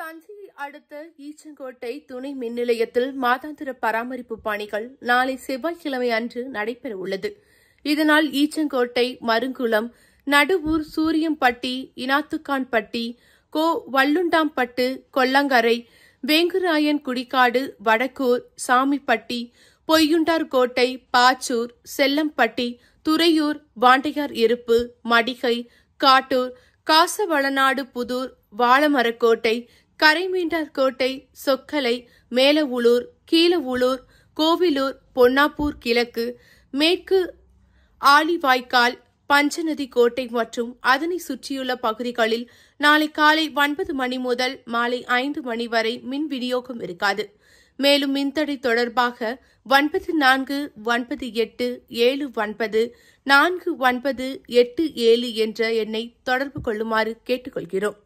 தஞ்சையை அடுத்த ஈச்சங்கோட்டை துணை மின் நிலையத்தில் மாதாந்திர பராமரிப்பு பணிகள் நாளை செவ்வாய்க்கிழமை அன்று நடைபெற உள்ளது. இதனால் ஈச்சங்கோட்டை, மருங்குளம், நடுவூர், சூரியம்பட்டி, இனாத்துக்கான்பட்டி, வல்லுண்டாம்பட்டு, கொல்லங்கரை, வேங்குராயன் குடிக்காடு, வடக்கூர், சாமிப்பட்டி, பொய்யுண்டார்கோட்டை, பாச்சூர், செல்லம்பட்டி, துறையூர், வாண்டையார் இருப்பு, மடிகை, காட்டூர், காசவளநாடு புதூர், வாழமரக்கோட்டை, கரைமீண்டார்கோட்டை, சொக்கலை, மேலவுளூர், கீழவுளூர், கோவிலூர், பொன்னாப்பூர் கிழக்கு, மேற்கு ஆலிவாய்க்கால், பஞ்சநதி கோட்டை மற்றும் அதனை சுற்றியுள்ள பகுதிகளில் நாளை காலை 9 மணி முதல் மாலை 5 மணி வரை மின் விநியோகம் இருக்காது. மேலும் மின்தடை தொடர்பாக 9498794987 என்ற எண்ணை தொடர்பு கொள்ளுமாறு கேட்டுக் கொள்கிறோம்.